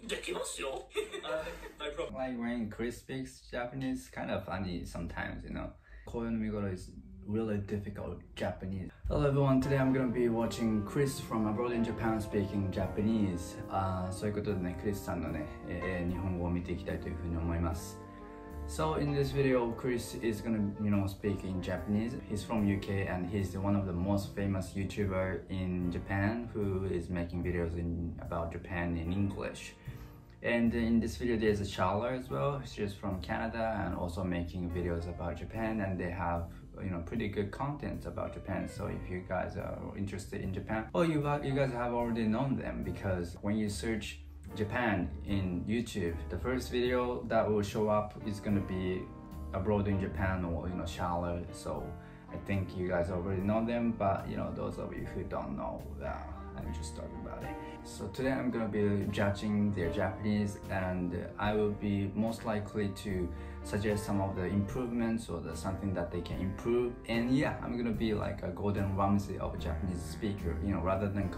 No problem. Like when Chris speaks Japanese, kind of funny sometimes, you know. Koyo no Migoro is really difficult Japanese. Hello everyone, today I'm gonna be watching Chris from abroad in Japan speaking Japanese. そういうことでね、クリスさんのね、日本語を見ていきたいというふうに思います。So in this video, Chris is gonna, speak in Japanese. He's from UK and he's one of the most famous YouTuber in Japan who is making videos about Japan in English. And in this video, there's a Charlotte as well. She's from Canada and also making videos about Japan, and they have pretty good content about Japan. So if you guys are interested in Japan, well, you guys have already known them, because when you search Japan in YouTube, the first video that will show up is gonna be abroad in Japan or Charlotte. So I think you guys already know them, but those of you who don't know, I'm just talking about it. So today I'm gonna be judging their Japanese, and I will be most likely to suggest some of the improvements or something that they can improve. And yeah, I'm gonna be like a Gordon Ramsay of a Japanese speaker, rather than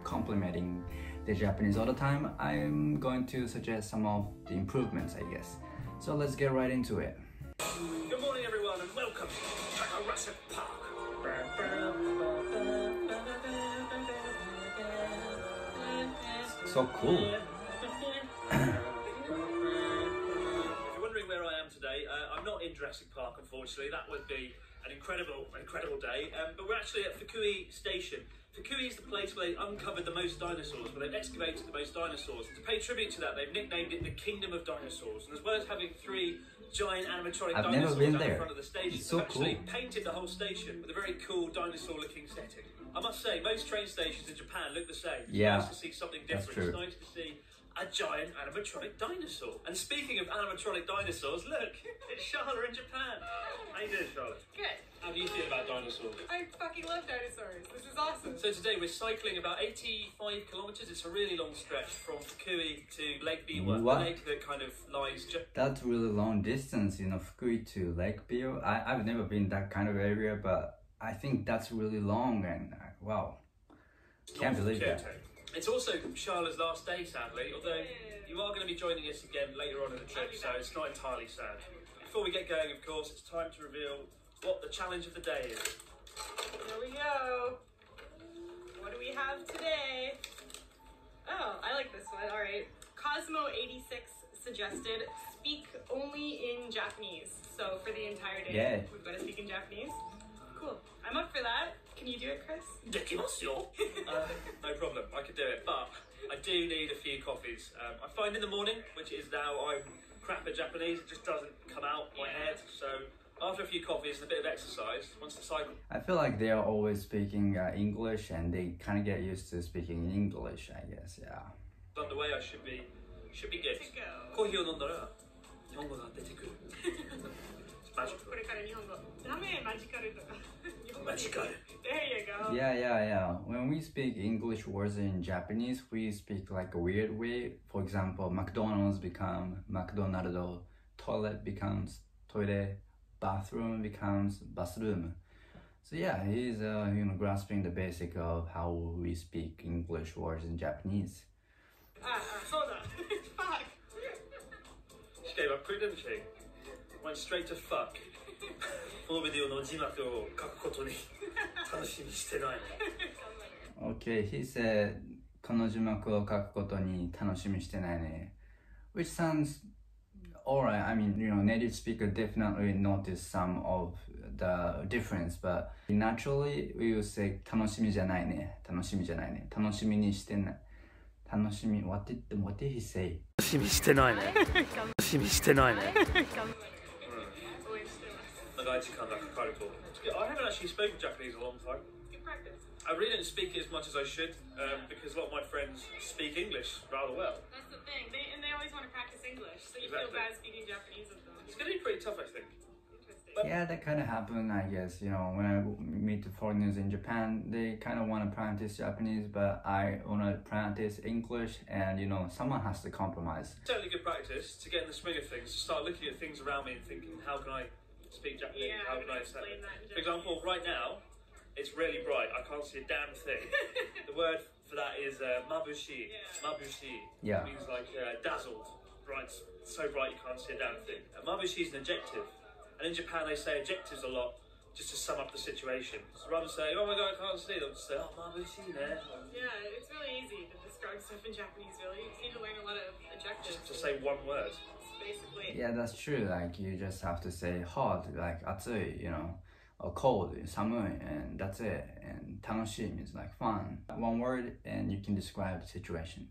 complimenting the Japanese all the time. I'm going to suggest some of the improvements, I guess. So let's get right into it. Good morning everyone and welcome to Jurassic Park. So cool. If you're wondering where I am today, I'm not in Jurassic Park, unfortunately. That would be an incredible day. But we're actually at Fukui Station. Fukui is the place where they uncovered the most dinosaurs, where they've excavated the most dinosaurs. And to pay tribute to that, they've nicknamed it the Kingdom of Dinosaurs. And as well as having 3 giant animatronic dinosaurs out in front of the station, they've actually painted the whole station with a very cool dinosaur-looking setting. I must say, most train stations in Japan look the same. Yeah, it's nice to see something different. It's nice to see a giant animatronic dinosaur. And speaking of animatronic dinosaurs, look, it's Charlotte in Japan. How you doing, Charlotte? Good. How do you feel about dinosaurs? I fucking love dinosaurs. This is awesome. So today we're cycling about 85 kilometers. It's a really long stretch from Fukui to Lake Biwa, the lake that kind of lies just... That's really long distance, Fukui to Lake Biwa. I've never been that kind of area, but I think that's really long, and wow. Can't believe that. It's also Charlotte's last day, sadly, although you are going to be joining us again later on in the trip, so it's not entirely sad. Before we get going, of course, it's time to reveal what the challenge of the day is. Here we go. What do we have today? Oh, I like this one. All right. Cosmo86 suggested speak only in Japanese. So for the entire day, we've got to speak in Japanese. Cool. I'm up for that. Can you do it, Chris? No problem, I could do it, but I do need a few coffees. I find in the morning, which is now I'm crap at Japanese, it just doesn't come out my head, so after a few coffees and a bit of exercise, once the cycle... I feel like they are always speaking English, and they kind of get used to speaking in English, I guess, yeah. ...underway, I should be good. Coffeeを飲んだら日本語が出てくる。これから日本語。ダメ、マジカルとか。マジカル。There you go. Yeah. When we speak English words in Japanese, we speak like a weird way. For example, McDonald's become McDonaldo, toilet becomes toilet, bathroom becomes bathroom. So yeah, he's grasping the basic of how we speak English words in Japanese. そうだ。Fuck. She gave up quick, didn't she? Went straight to fuck. このビデオの字幕を書くことに楽しみにしてないね。Okay, he said この字幕を書くことに楽しみにしてないね. Which sounds alright. I mean, native speaker definitely notice some of the difference, but naturally we will say 楽しみじゃないね。楽しみじゃないね。楽しみにしてない。楽しみ what did he say? 楽しみしてないね。楽しみしてないね。I haven't actually spoken Japanese in a long time. Good practice. I really don't speak it as much as I should because a lot of my friends speak English rather well. That's the thing. They always want to practice English, so you feel bad speaking Japanese with them. It's going to be pretty tough, I think. Interesting. Yeah, that kind of happened, I guess. When I meet the foreigners in Japan, they kind of want to practice Japanese, but I want to practice English, and someone has to compromise. Totally good practice to get in the swing of things, to start looking at things around me and thinking, how can I speak Japanese? Yeah, how can I explain that in For example, right now, it's really bright. I can't see a damn thing. The word for that is mabushi. Yeah. Mabushi Yeah. means like dazzled, bright, so bright you can't see a damn thing. Mabushi is an adjective, and in Japan they say adjectives a lot just to sum up the situation. So rather than say, oh my god, I can't see, they'll just say, oh, mabushi ne. Yeah, it's really easy to describe stuff in Japanese, really. You just need to learn a lot of adjectives. Just to say one word. It's basically. Yeah, that's true. Like you just have to say hot, like atsui, or cold, samui, and that's it. And tanoshi means like fun. One word, and you can describe the situation.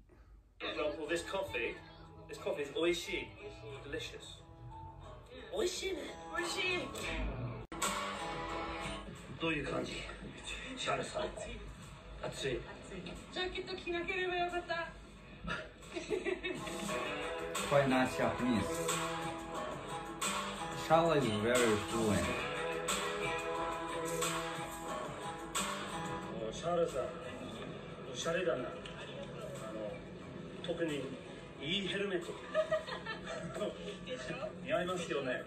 For example, this coffee is oishii, delicious. Oishii ne. 美味しい。どういう感じ？シャルさん。暑い。ジャケット着なければよかった。 Quite nice Japanese. Charlotte is very fluent. シャルさん、おしゃれだな。特にいいヘルメット。似合いますよね。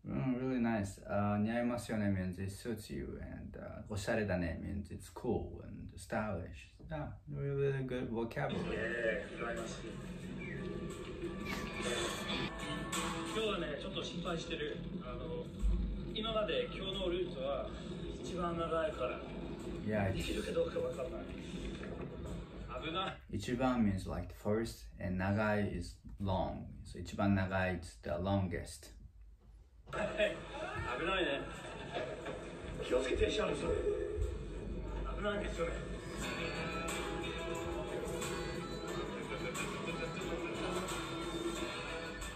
Really nice. 似合いますよね means it suits you, and おしゃれだね means it's cool and stylish. Yeah, really good vocabulary. 羨ましい。今日はね、ちょっと心配してる。今まで今日のルートは一番長いから。 Yeah, できるかどうかわかんない。危ない。 ichiban means like first, and nagai is long. So 一番長い is the longest. 危ないね。気をつけてシャルさん。危ないですよね。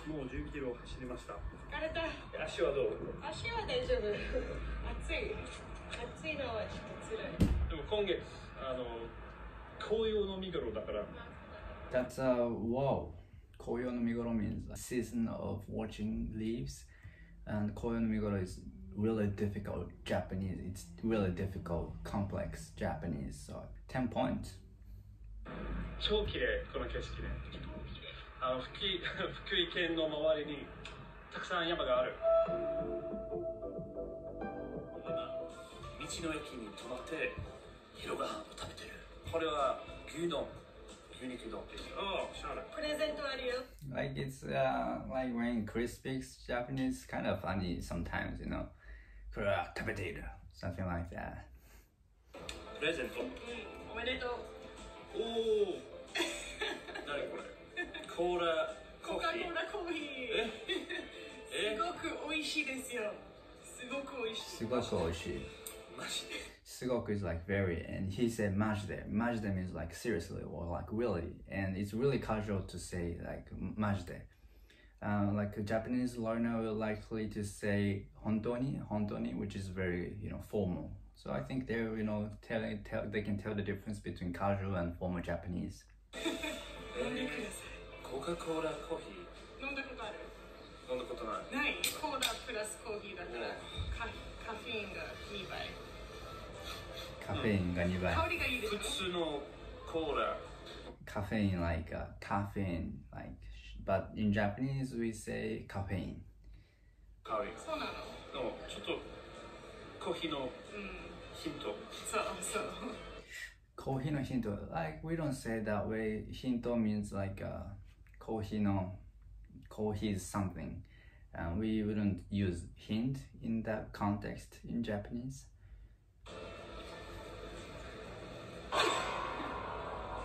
もう10キロ走りました。疲れた。足はどう？足は大丈夫。暑い。暑いのはちょっと辛い。でも今月紅葉の見頃だから。 That's wow. Koyo no Migoro means season of watching leaves, and Koyo no Migoro is really difficult Japanese. It's really difficult, complex Japanese. So 10 points. 超綺麗この景色ね。福井県の周りにたくさん山がある。道の駅に泊まって昼ご飯を食べてる。これは牛丼、牛肉丼です。ああ、知らない。プレゼントあるよ。 Like it's like when Chris speaks Japanese, kind of funny sometimes, something like that. プレゼント。おめでとう。おお。何これ？コーラコーヒー。コカ・コーラコーヒー。すごく美味しいですよ。すごく美味しい。 Sugoku oishii. マジで。 Sugoku is like very, and he said majide. Majide means like seriously or like really, and it's really casual to say like majide. Like a Japanese learner will likely to say hontoni, which is very formal. So I think they're they can tell the difference between casual and formal Japanese. 飲んでくださコカ・コーラコーヒい。飲んだことある？ー飲んだことない。ない。コーラプラスコーヒーだからカフェインが2倍。 Caffeine が2倍。香りがいいでしょ。普通のコーラ。 Caffeine like caffeine like, but in Japanese we say caffeine. 香り。そうなの。のちょっとコーヒーのヒント。そうそう。 Coffee no hinto, like we don't say that way. Hinto means like coffee is something. We wouldn't use hint in that context in Japanese.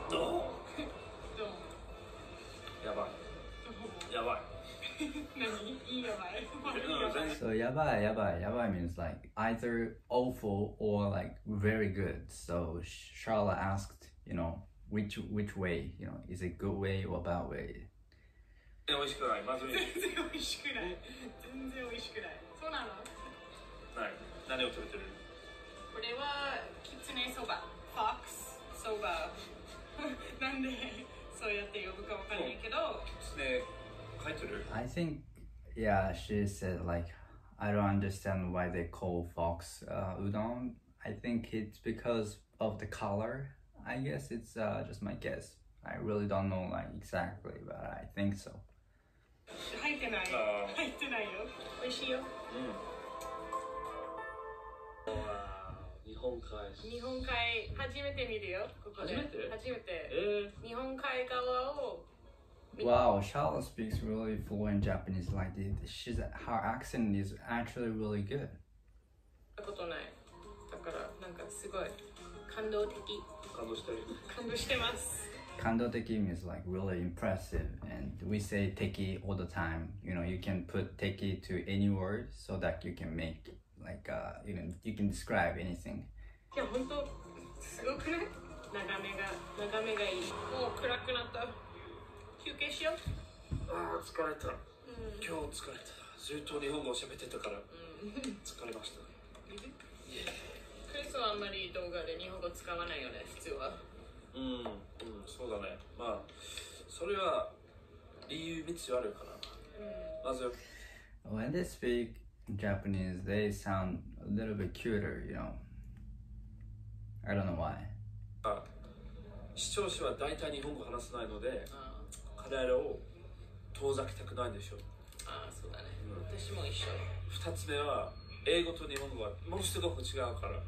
どう？どう？やばい。やばい。何？いいやばい。 So yabai means like either awful or like very good. So Charlotte asked, which way, is it good way or bad way? 美味しくない。まずい。全然美味しくない。全然美味しくない。そうなの？ない。何を食べてる？これはキツネそば。Fox そば。なんでそうやって呼ぶかわかんないけど。ね、書いてる。 I think, yeah, she said like, I don't understand why they call fox udon. I think it's because of the color. I guess it's just my guess. I really don't know like exactly, but I think so. 入ってない。入ってないよ。美味しいよ。日本海。日本海初めて見るよ。ここで。初めて？初めて。日本海側を。Wow, Charlotte speaks really fluent Japanese like this. Her accent is actually really good. ことない。だからなんかすごい感動的。感動してる。感動してます。Kandoteki means like really impressive, and we say teki all the time. You know, you can put teki to any word so that you can make like you can describe anything. いや本当すごくない？眺めがいい。もう暗くなった。休憩しよう。ああ疲れた。今日疲れた。ずっと日本語を喋ってたから疲れました。クリスはあんまり動画で日本語使わないよね普通は。そうだね。まあそれは理由3つあるかな。まず When they speak Japanese, they sound a little bit cuter, you know. I don't know why. 視聴者は大体日本語話せないので、彼らを遠ざけたくないでしょう。ああそうだね。私も一緒。2つ目は英語と日本語はものすごく違うから。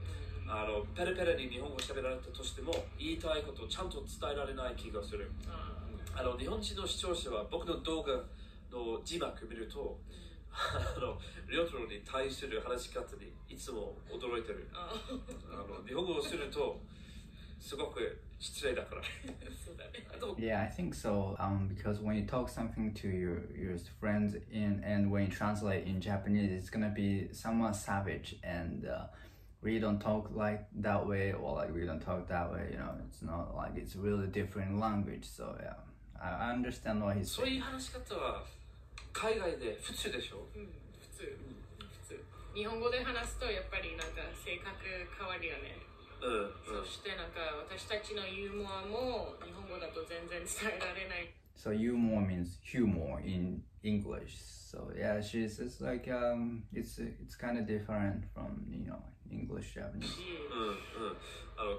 ペラペラに日本語を喋られたとしても言いたいことをちゃんと伝えられない気がする。日本人の視聴者は僕の動画の字幕見るとリオトロに対する話し方にいつも驚いてる。日本語をするとすごく失礼だから。Yeah, I think so. Because when you talk something to your friends and when you translate in Japanese, it's gonna be somewhat savage and we don't talk like that way or like we don't talk that way. You know, it's not like it's really different language. So yeah, I understand what he's saying. そういう話し方は海外で普通でしょ。普通。日本語で話すとやっぱりなんか性格変わるよね。そしてなんか私たちのユーモアも日本語だと全然伝えられない。So humor means humor in English. So yeah, it's like it's kind of different from English Japanese.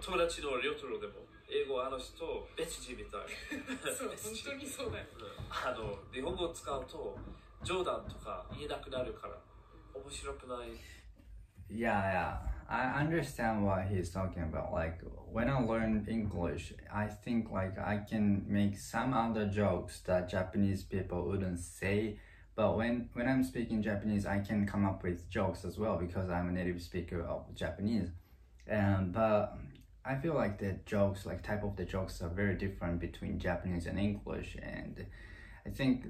友達のリオトロでも英語を話すと別人みたい。そう本当にそうだよ。日本語を使うと冗談とか言えなくなるから面白くない。Yeah, I understand what he's talking about. Like when I learned English, I think like I can make some other jokes that Japanese people wouldn't say. But when I'm speaking Japanese, I can come up with jokes as well because I'm a native speaker of Japanese. But I feel like the jokes, like type of the jokes, are very different between Japanese and English. And I think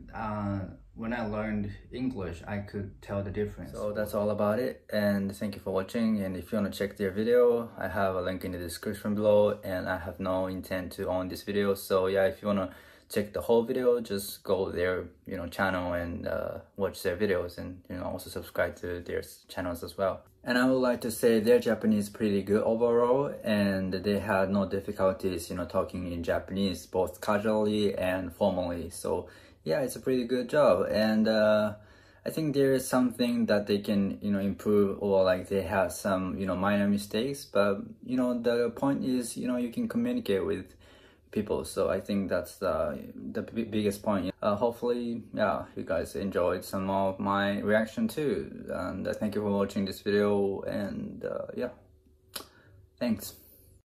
when I learned English, I could tell the difference. So that's all about it, and thank you for watching. And if you want to check their video, I have a link in the description below, and I have no intent to own this video. So yeah, if you want to check the whole video, just go their channel and watch their videos, and also subscribe to their channels as well. And I would like to say their Japanese is pretty good overall, and they had no difficulties talking in Japanese both casually and formally. So yeah, it's a pretty good job, and I think there is something that they can improve, or like they have some minor mistakes, but the point is you can communicate with people. So I think that's the biggest point. Hopefully, yeah, you guys enjoyed some of my reaction too, and thank you for watching this video, and yeah, thanks.